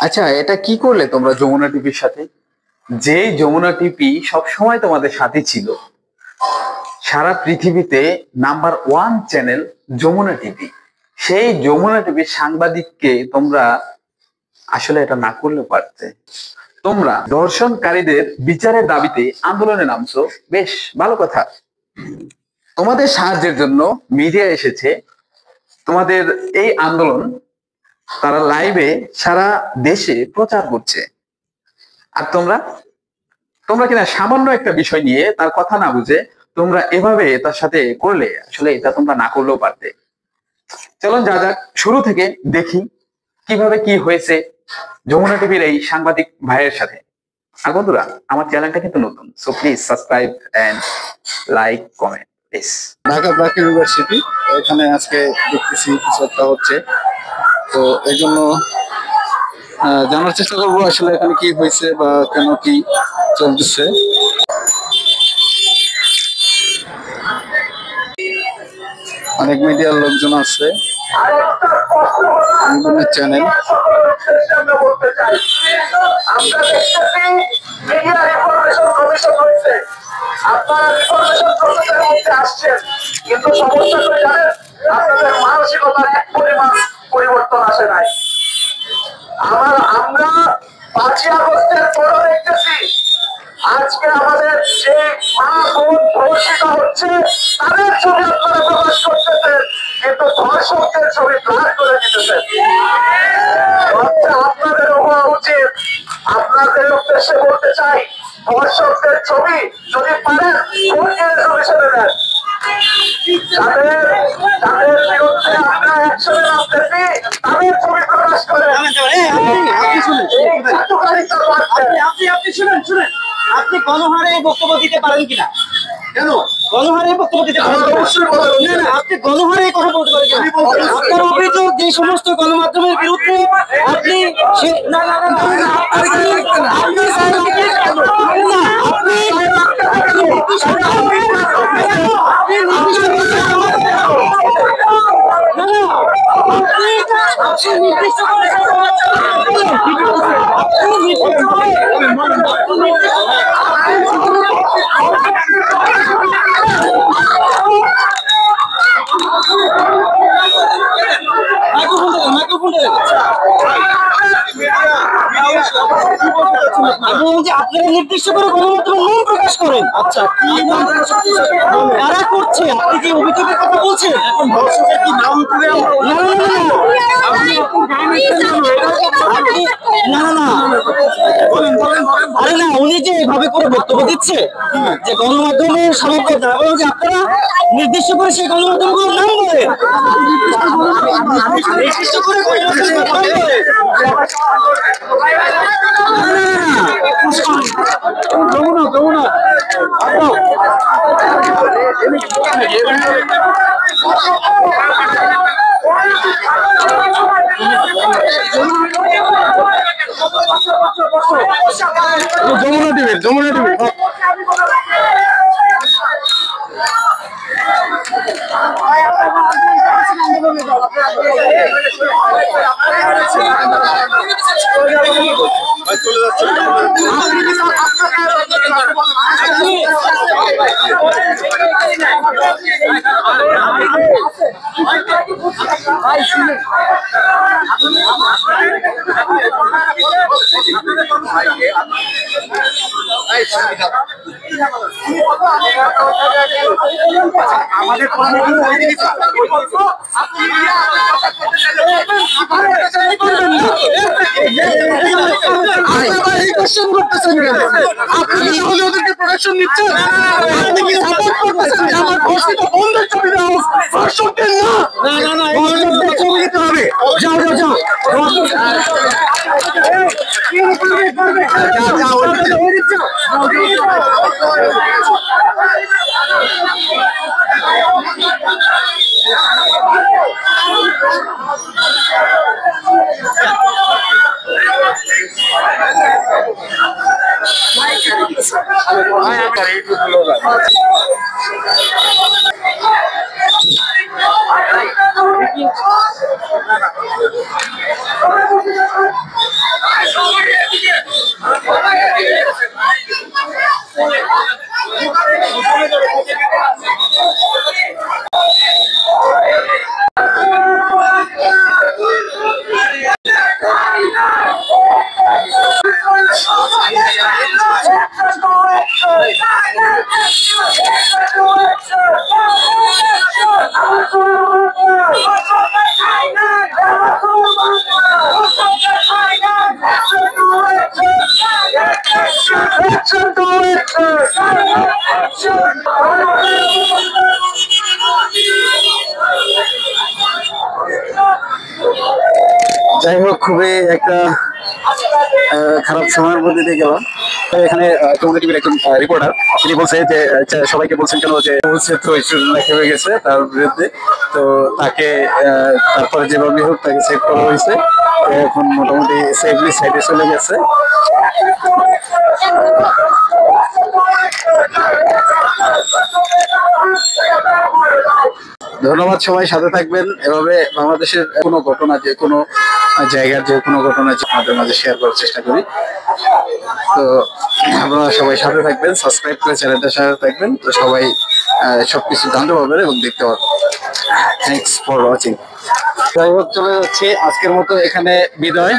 আচ্ছা, এটা কি করলে তোমরা যমুনা টিভির সাথে? যে যমুনা টিভি সবসময় তোমাদের সাথে ছিল, সারা পৃথিবীতে নাম্বার 1 চ্যানেল যমুনা টিভি, সেই যমুনা টিভির সাংবাদিককে তোমরা আসলে এটা না করলে পারতে। তোমরা ধর্ষণকারীদের বিচারের দাবিতে আন্দোলনে নামছো, বেশ ভালো কথা। তোমাদের সাহায্যের জন্য মিডিয়া এসেছে, তোমাদের এই আন্দোলন তারা লাইভে সারা দেশে প্রচার করছে। আর তোমরা কিনা সামান্য একটা বিষয় নিয়ে তার কথা না বুঝে তোমরা এভাবে তার সাথে করলে, আসলে এটা তোমরা না করলেও পারতে। চলুন যা যাক, শুরু থেকে দেখি কিভাবে কি হয়েছে যমুনা টিভির এই সাংবাদিক ভাইয়ের সাথে। আর বন্ধুরা, আমার চ্যানেলটা কিন্তু নতুন, so please subscribe and like comment please. Dhaka BRAC University, এখানে আজকে দেখতেছি কিছু একটা হচ্ছে, তো এই জন্য জানার চেষ্টা করবো আসলে এখানে কি হয়েছে বা কেন কি চলতেছে। অনেক মিডিয়ার লোকজন আছে, বিভিন্ন চ্যানেল। আপনারা রিফরমেশন প্রসেসের মধ্যে আসছেন, কিন্তু সমস্যা করে জানেন আপনাদের মানসিকতার এক পরিমাণ পরিবর্তন আসে নাই। আমরা 5ই আগস্টের পরও দেখতেছি আজকে আমাদের যে মা বোন ধর্ষিত হচ্ছে তাদের ছবি আপনারা প্রকাশ করতেছেন, কিন্তু ধর্ষকদের ছবি ব্লার করে দিতেছেন। আপনাদের হওয়া উচিত। আপনাদের উদ্দেশ্যে বলতে চাই, ধর্ষকদের ছবি যদি পারেন কোর্টে রেজলিউশনে দেন, তাদের বিরুদ্ধে আমরা অ্যাকশনে নামতেছি, তাদের ছবি প্রকাশ করেন। শুনেন, আপনি গণহারে বক্তব্য দিতে পারেন কিনা? কেন গণহারে বক্তব্য দিতে পারেন? না, আপনি গণহারে কথা বলতে পারেন কিনা? আপনার অভিযোগ যে সমস্ত গণমাধ্যমের বিরুদ্ধে আপনি আপনারা নির্দিষ্ট করে গণমাধ্যমের নাম প্রকাশ করেন। আচ্ছা, কি কারা করছে? আপনি যে অভিযোগের কথা বলছেন, এখন দর্শকের কি নাম আরে না, উনি যে এভাবে করে বক্তব্য দিচ্ছে যে গণমাধ্যমের সমাবেদনা, এবং যে আপনারা নির্দিষ্ট করে সেই গণমাধ্যমগুলোর নাম বলেন, নির্দিষ্ট করে গণমাধ্যমের নাম বলেন। যমুনা টিভি চলে যাচ্ছে। আমাদের প্রোডাকশন নিচ্ছেন, আপনি কি সাপোর্ট করতেছেন যে আমার ঘোষিত বন্ধের ছবি দাও, দর্শকদের না? ছবি দিতে হবে। যাও যাও যাও যাই হোক, খুবই একটা খারাপ সময়ের মধ্যে দিয়ে গেলাম। এখানে যমুনা টিভির একজন রিপোর্টার, তিনি বলছে যে সবাইকে বলছেন কেন যে বলছে তো লেখা হয়ে গেছে তার বিরুদ্ধে, তো তাকে তারপরে যেভাবে হোক তাকে সেভ করা হয়েছে। এখন মোটামুটি সেফলি সাইডে চলে গেছে। ধন্যবাদ, সবাই সাথে থাকবেন। এভাবে বাংলাদেশের কোনো ঘটনা, যে কোনো জায়গার যে কোনো ঘটনা আমাদের মাঝে শেয়ার করার চেষ্টা করি। তো আপনারা সবাই সাথে থাকবেন, সাবস্ক্রাইব করে চ্যানেলটার সাথে থাকবেন, তো সবাই সবকিছু জানতে পারবেন এবং দেখতে পারবেন। Thanks for watching. যাই হোক, চলে যাচ্ছে আজকের মতো, এখানে বিদায়।